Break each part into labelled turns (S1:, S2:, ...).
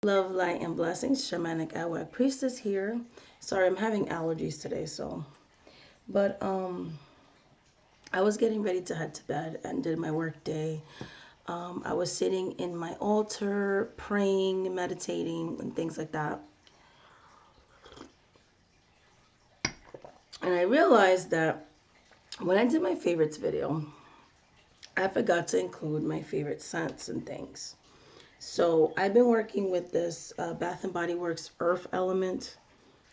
S1: Love, light, and blessings. Shamanic Awak Priestess here. Sorry, I'm having allergies today, so. But I was getting ready to head to bed and did my work day. I was sitting in my altar, praying, meditating, and things like that. And I realized that when I did my favorites video, I forgot to include my favorite scents and things. So I've been working with this Bath and Body Works Earth Element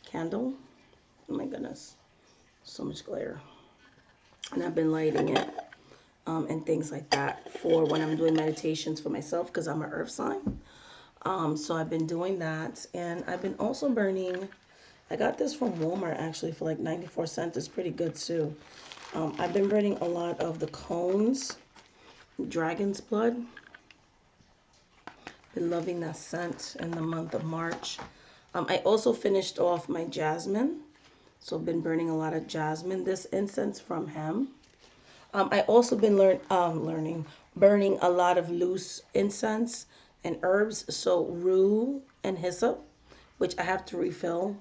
S1: candle. Oh my goodness, so much glare. And I've been lighting it and things like that for when I'm doing meditations for myself because I'm an earth sign. So I've been doing that, and I've been also burning. I got this from Walmart actually for like 94 cents. It's pretty good too. I've been burning a lot of the cones, dragon's blood. Been loving that scent in the month of March. I also finished off my jasmine. So I've been burning a lot of jasmine. This incense from him. I also been burning a lot of loose incense and herbs. So rue and hyssop, which I have to refill.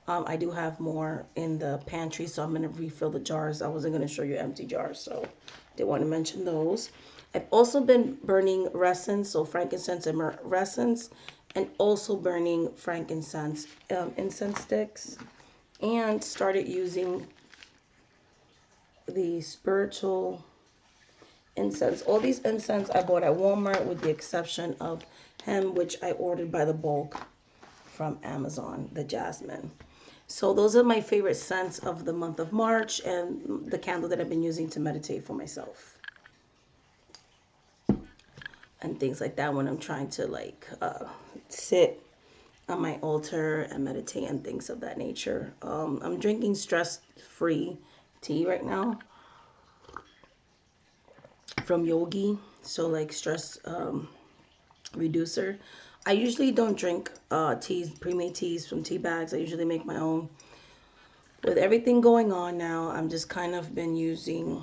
S1: I do have more in the pantry, so I'm gonna refill the jars. I wasn't gonna show you empty jars, so did want to mention those. I've also been burning resins, so frankincense and resins, and also burning frankincense incense sticks, and started using the spiritual incense. All these incense I bought at Walmart with the exception of him, which I ordered by the bulk from Amazon, the jasmine. So those are my favorite scents of the month of March and the candle that I've been using to meditate for myself. And things like that when I'm trying to sit on my altar and meditate and things of that nature. I'm drinking stress-free tea right now from Yogi. So like stress reducer. I usually don't drink teas, pre-made teas from tea bags. I usually make my own. With everything going on now, I'm just kind of been using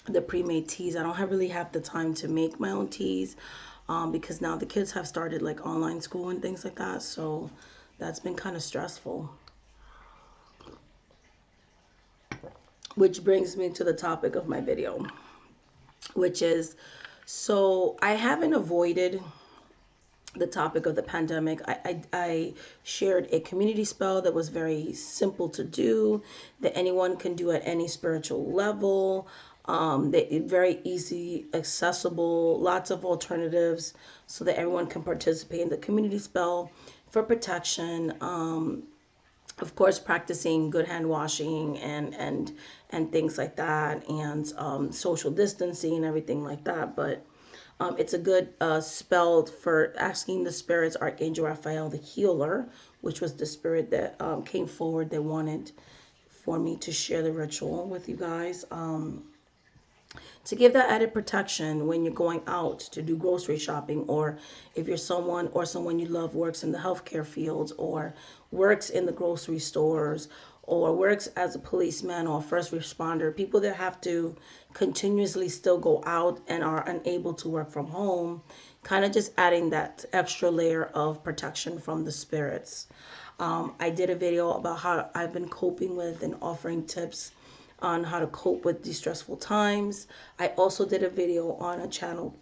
S1: the pre-made teas. I don't really have the time to make my own teas because now the kids have started like online school and things like that. So that's been kind of stressful. Which brings me to the topic of my video, which is, so I haven't avoided the topic of the pandemic. I shared a community spell that was very simple to do, that anyone can do at any spiritual level. That very easy, accessible, lots of alternatives so that everyone can participate in the community spell for protection. Of course, practicing good hand washing and things like that, and social distancing and everything like that. But it's a good spell for asking the spirits, Archangel Raphael, the healer, which was the spirit that came forward that wanted for me to share the ritual with you guys. To give that added protection when you're going out to do grocery shopping, or if you're someone or someone you love works in the healthcare fields, or works in the grocery stores, or works as a policeman or a first responder, people that have to continuously still go out and are unable to work from home, kind of just adding that extra layer of protection from the spirits. I did a video about how I've been coping with and offering tips on how to cope with these stressful times. I also did a video on a channel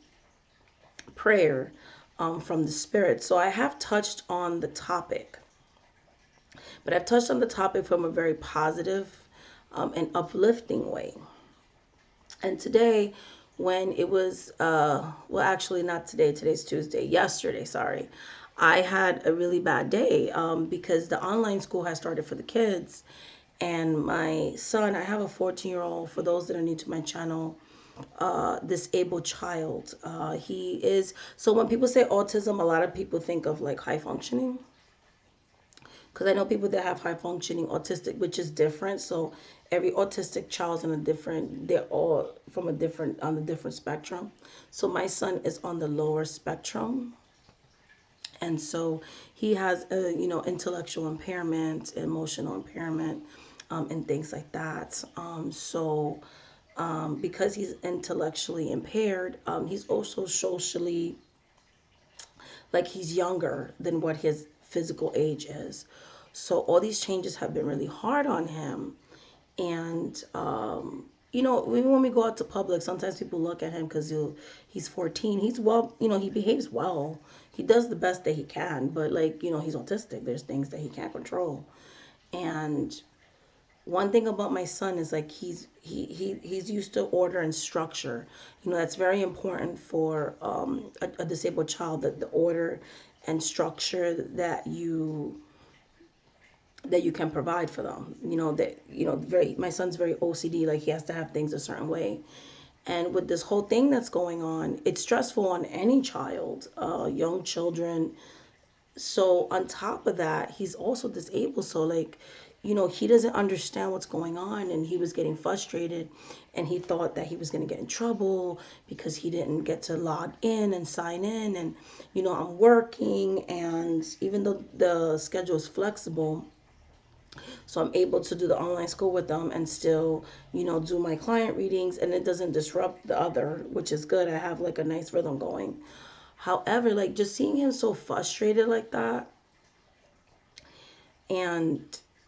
S1: prayer from the spirit. So I have touched on the topic, but I've touched on the topic from a very positive and uplifting way. And today, when it was, well, actually not today, today's Tuesday, yesterday, sorry, I had a really bad day because the online school has started for the kids. And my son, I have a 14-year-old, for those that are new to my channel, disabled child. He is, so when people say autism, a lot of people think of like high functioning. Because I know people that have high functioning autistic, which is different. So every autistic child's in a different, they're all from a different, on a different spectrum. So my son is on the lower spectrum. And so he has, intellectual impairment, emotional impairment, and things like that. Because he's intellectually impaired, he's also socially like he's younger than what his physical age is. So all these changes have been really hard on him. And even when we go out to public, sometimes people look at him because he's 14. He's well, he behaves well. He does the best that he can, but like, he's autistic. There's things that he can't control. And one thing about my son is like he's used to order and structure. That's very important for a disabled child, that the order and structure that you can provide for them. Very, my son's very OCD, like he has to have things a certain way. And with this whole thing that's going on, it's stressful on any child, young children. So on top of that, he's also disabled. So like, he doesn't understand what's going on, and he was getting frustrated, and he thought that he was going to get in trouble because he didn't get to log in and sign in. And I'm working, and even though the schedule is flexible, so I'm able to do the online school with them and still, do my client readings, and it doesn't disrupt the other, which is good. I have like a nice rhythm going. However, like just seeing him so frustrated like that, and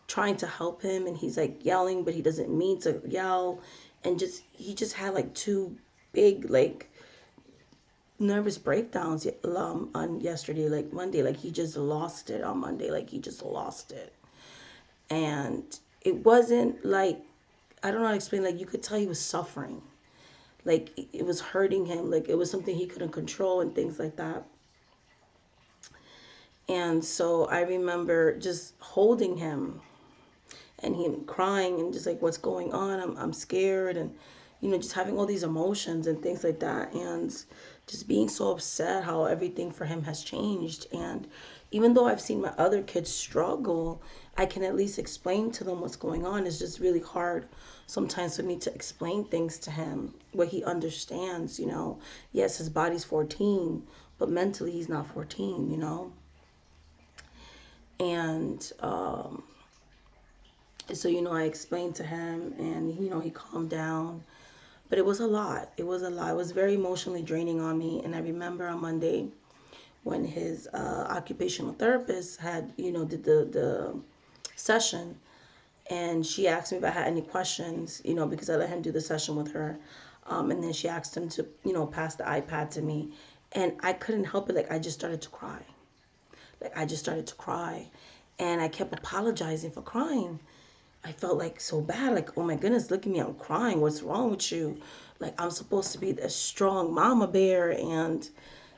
S1: trying to help him, and he's like yelling, but he doesn't mean to yell, and he just had like two big like nervous breakdowns on yesterday, like Monday. Like he just lost it on Monday. Like he just lost it. And it wasn't like, I don't know how to explain, like you could tell he was suffering. Like it was hurting him. Like it was something he couldn't control and things like that. And so I remember just holding him and him crying and just like, what's going on? I'm scared, and just having all these emotions and things like that, and just being so upset how everything for him has changed. And even though I've seen my other kids struggle, I can at least explain to them what's going on. It's just really hard sometimes for me to explain things to him where he understands. Yes, his body's 14, but mentally he's not 14. And so I explained to him, and he calmed down. But it was a lot. It was a lot. It was very emotionally draining on me. And I remember on Monday when his occupational therapist had, did the session, and she asked me if I had any questions, because I let him do the session with her. And then she asked him to, pass the iPad to me. And I couldn't help it. Like, I just started to cry. And I kept apologizing for crying. I felt like so bad, like, oh my goodness, look at me, I'm crying. What's wrong with you? Like, I'm supposed to be the strong mama bear. And,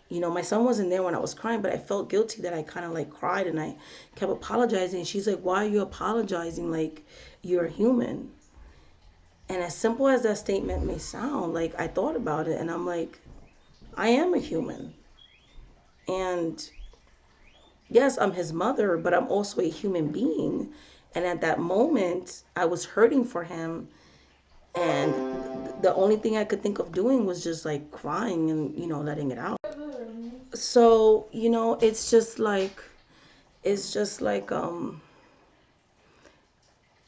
S1: my son wasn't there when I was crying, but I felt guilty that I kind of like cried, and I kept apologizing. And she's like, why are you apologizing? Like, you're a human. And as simple as that statement may sound, like, I thought about it, and I'm like, I am a human. And yes, I'm his mother, but I'm also a human being. And at that moment, I was hurting for him. And the only thing I could think of doing was just like crying and, letting it out. So, it's just like,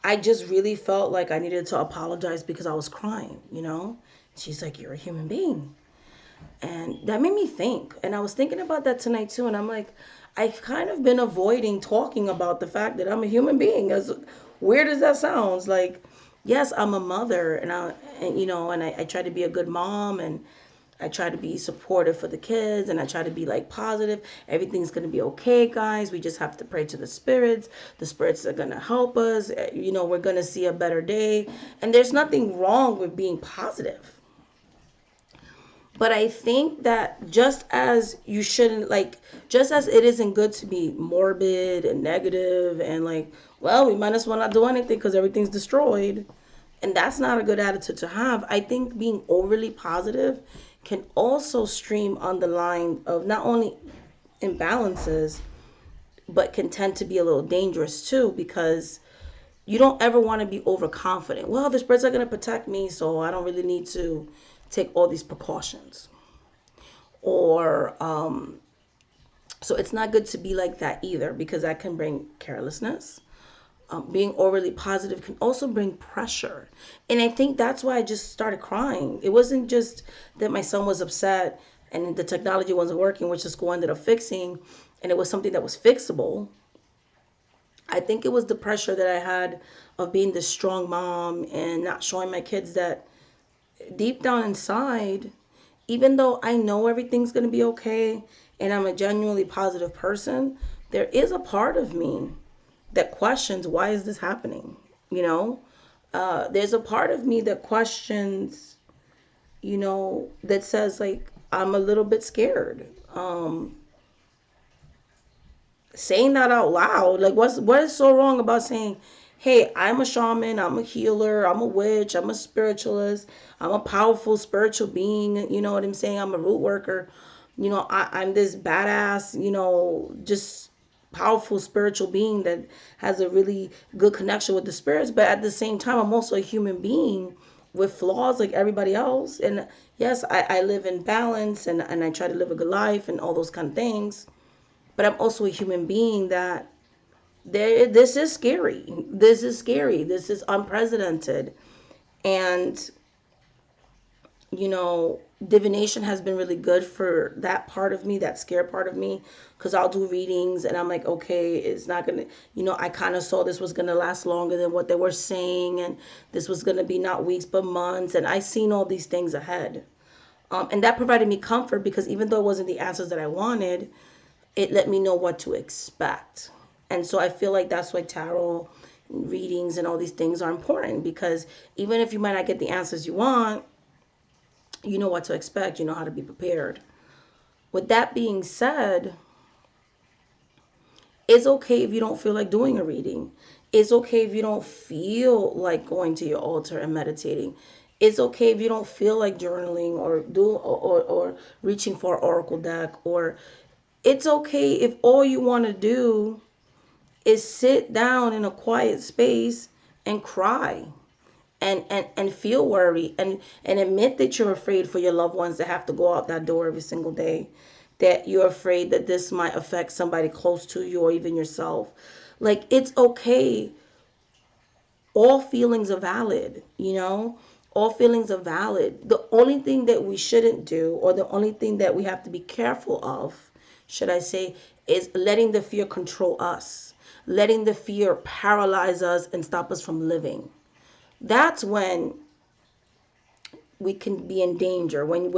S1: I just really felt like I needed to apologize because I was crying. She's like, you're a human being. And that made me think. And I was thinking about that tonight too. And I'm like, I've kind of been avoiding talking about the fact that I'm a human being. As weird as that sounds, like, yes, I'm a mother, and I try to be a good mom, and I try to be supportive for the kids, and I try to be like positive. Everything's gonna be okay, guys. We just have to pray to the spirits. The spirits are gonna help us. We're gonna see a better day. And there's nothing wrong with being positive. But I think that just as you shouldn't, like, just as it isn't good to be morbid and negative and like, well, we might as well not do anything because everything's destroyed. And that's not a good attitude to have. I think being overly positive can also stream on the line of not only imbalances, but can tend to be a little dangerous too, because you don't ever want to be overconfident. Well, the spirits are going to protect me, so I don't really need to take all these precautions. Or so it's not good to be like that either, because that can bring carelessness. Being overly positive can also bring pressure. And I think that's why I just started crying. It wasn't just that my son was upset and the technology wasn't working, which the school ended up fixing, and it was something that was fixable. I think it was the pressure that I had of being this strong mom and not showing my kids that deep down inside, even though I know everything's going to be okay and I'm a genuinely positive person, there is a part of me that questions, why is this happening? You know, there's a part of me that questions, that says, like, I'm a little bit scared. Saying that out loud, like, what is so wrong about saying, hey, I'm a shaman, I'm a healer, I'm a witch, I'm a spiritualist, I'm a powerful spiritual being, you know what I'm saying? I'm a root worker. I'm this badass, just powerful spiritual being that has a really good connection with the spirits. But at the same time, I'm also a human being with flaws like everybody else. And yes, I live in balance, and I try to live a good life and all those kind of things. But I'm also a human being that this is scary. This is scary. This is unprecedented. And, divination has been really good for that part of me, that scared part of me, because I'll do readings and I'm like, okay, it's not gonna, I kind of saw this was gonna last longer than what they were saying, and this was gonna be not weeks but months, and I seen all these things ahead. And that provided me comfort, because even though it wasn't the answers that I wanted, it let me know what to expect. And so I feel like that's why tarot readings and all these things are important, because even if you might not get the answers you want, you know what to expect, you know how to be prepared. With that being said, it's okay if you don't feel like doing a reading. It's okay if you don't feel like going to your altar and meditating. It's okay if you don't feel like journaling or reaching for an oracle deck, or it's okay if all you want to do is sit down in a quiet space and cry and feel worry, and admit that you're afraid for your loved ones that have to go out that door every single day, that you're afraid that this might affect somebody close to you or even yourself. Like, it's okay. All feelings are valid, all feelings are valid. The only thing that we shouldn't do, or the only thing that we have to be careful of, should I say, is letting the fear control us, letting the fear paralyze us and stop us from living. That's when we can be in danger, when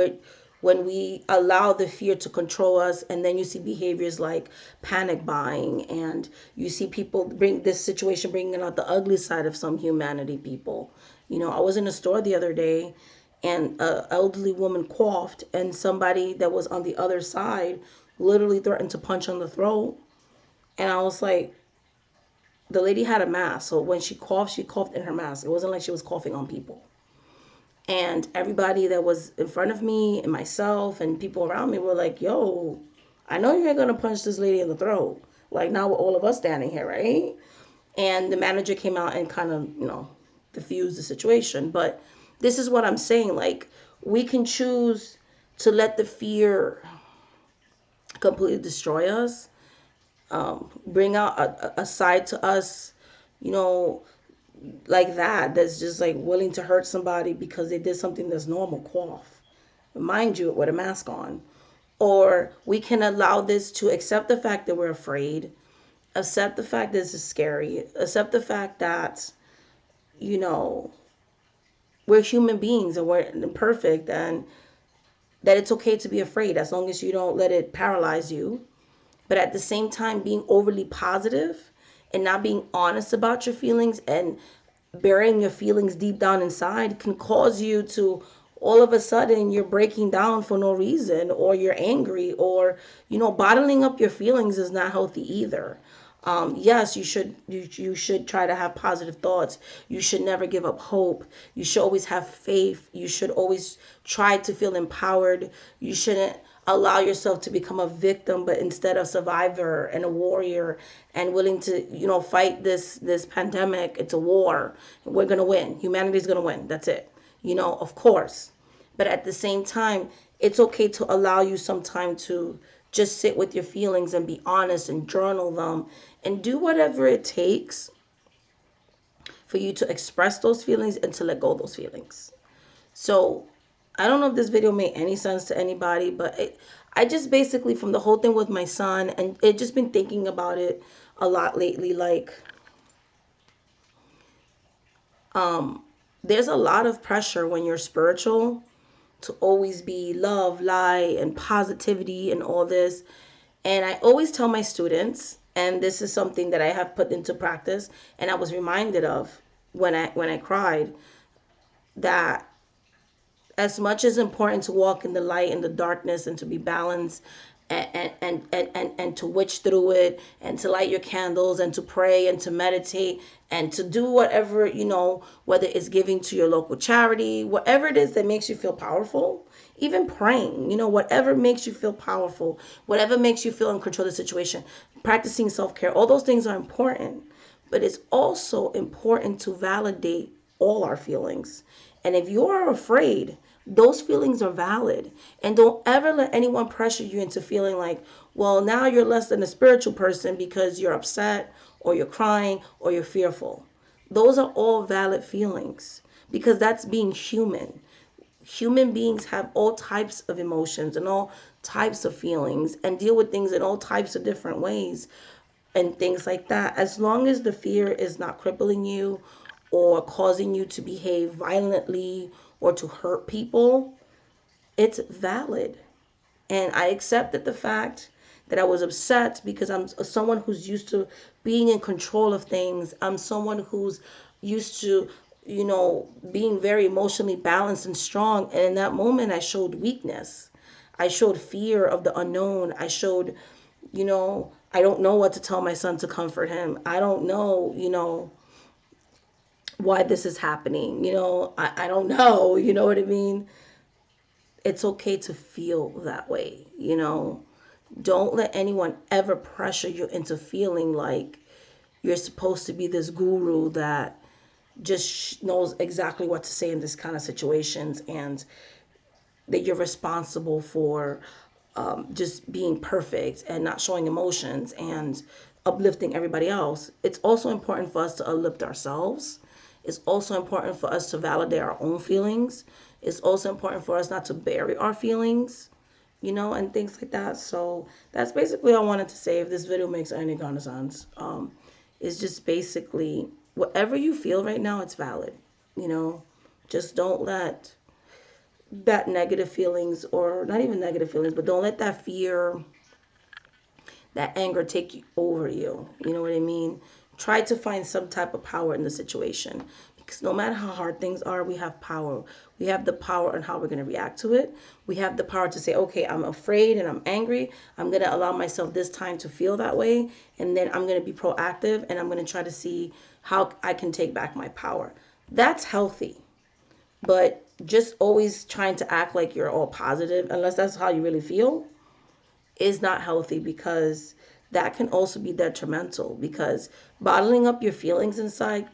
S1: we allow the fear to control us. And then you see behaviors like panic buying, and you see people bring this situation, bringing out the ugly side of some humanity people. I was in a store the other day, and an elderly woman coughed, and somebody that was on the other side literally threatened to punch on the throat. And I was like, the lady had a mask, so when she coughed in her mask. It wasn't like she was coughing on people. And everybody that was in front of me and myself and people around me were like, yo, I know you ain't gonna punch this lady in the throat. Like, now with all of us standing here, right? And the manager came out and kind of, diffused the situation. But this is what I'm saying. Like, we can choose to let the fear completely destroy us, bring out a side to us, you know, like that's just like willing to hurt somebody because they did something that's normal, cough, mind you, with a mask on. Or we can allow this to accept the fact that we're afraid, accept the fact that this is scary, accept the fact that, you know, we're human beings and we're imperfect, and that it's okay to be afraid as long as you don't let it paralyze you. But at the same time, being overly positive and not being honest about your feelings and burying your feelings deep down inside can cause you to, all of a sudden, you're breaking down for no reason, or you're angry, or, bottling up your feelings is not healthy either. Yes, you should try to have positive thoughts. You should never give up hope. You should always have faith. You should always try to feel empowered. You shouldn't allow yourself to become a victim, but instead a survivor and a warrior, and willing to, fight this pandemic. It's a war. We're gonna win. Humanity's gonna win. That's it. Of course. But at the same time, it's okay to allow you some time to just sit with your feelings and be honest and journal them and do whatever it takes for you to express those feelings and to let go of those feelings. So I don't know if this video made any sense to anybody, but I just basically, from the whole thing with my son, and it just been thinking about it a lot lately, like, there's a lot of pressure when you're spiritual to always be love, light, and positivity and all this. And I always tell my students, and this is something that I have put into practice, and I was reminded of when I cried, that as much as important to walk in the light and the darkness and to be balanced and to witch through it and to light your candles and to pray and to meditate and to do whatever, whether it's giving to your local charity, whatever it is that makes you feel powerful, even praying, whatever makes you feel powerful, whatever makes you feel in control of the situation, practicing self-care, all those things are important. But it's also important to validate all our feelings. And if you are afraid, those feelings are valid. And don't ever let anyone pressure you into feeling like, well, now you're less than a spiritual person because you're upset or you're crying or you're fearful. Those are all valid feelings because that's being human. Human beings have all types of emotions and all types of feelings and deal with things in all types of different ways and things like that. As long as the fear is not crippling you or causing you to behave violently or to hurt people, it's valid. And I accepted the fact that I was upset because I'm someone who's used to being in control of things. I'm someone who's used to, being very emotionally balanced and strong. And in that moment, I showed weakness. I showed fear of the unknown. I showed, I don't know what to tell my son to comfort him. I don't know, why this is happening. I don't know. You know what I mean? It's okay to feel that way. Don't let anyone ever pressure you into feeling like you're supposed to be this guru that just knows exactly what to say in this kind of situations and that you're responsible for just being perfect and not showing emotions and uplifting everybody else. It's also important for us to uplift ourselves. It's also important for us to validate our own feelings. It's also important for us not to bury our feelings, and things like that. So that's basically all I wanted to say. If this video makes any kind of sense, it's just basically whatever you feel right now, it's valid. Just don't let that negative feelings, or not even negative feelings, but don't let that fear, that anger take you over you. You know what I mean? Try to find some type of power in the situation because no matter how hard things are, we have power. We have the power on how we're going to react to it. We have the power to say, okay, I'm afraid and I'm angry. I'm going to allow myself this time to feel that way. And then I'm going to be proactive and I'm going to try to see how I can take back my power. That's healthy. But just always trying to act like you're all positive, unless that's how you really feel, is not healthy because that can also be detrimental because bottling up your feelings inside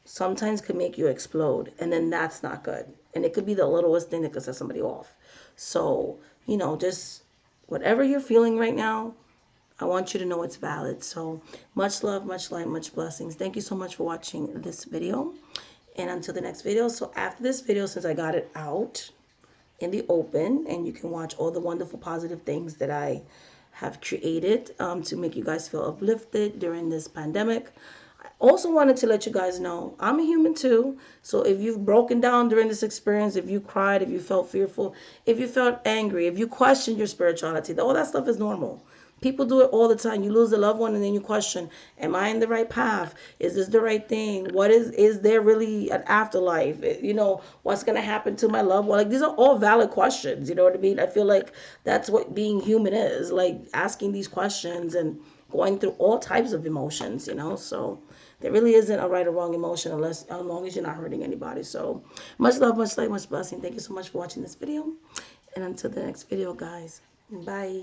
S1: sometimes could make you explode, and then that's not good. And it could be the littlest thing that could set somebody off. So, just whatever you're feeling right now, I want you to know it's valid. So much love, much light, much blessings. Thank you so much for watching this video. And until the next video. So after this video, since I got it out in the open and you can watch all the wonderful positive things that I have created to make you guys feel uplifted during this pandemic, I also wanted to let you guys know I'm a human too. So if you've broken down during this experience, if you cried, if you felt fearful, if you felt angry, if you questioned your spirituality, all that stuff is normal. People do it all the time. You lose a loved one and then you question, am I in the right path? Is this the right thing? What is there really an afterlife? What's going to happen to my loved one? Like, these are all valid questions. You know what I mean? I feel like that's what being human is, like asking these questions and going through all types of emotions, so there really isn't a right or wrong emotion as long as you're not hurting anybody. So much love, much light, much blessing. Thank you so much for watching this video. And until the next video, guys, bye.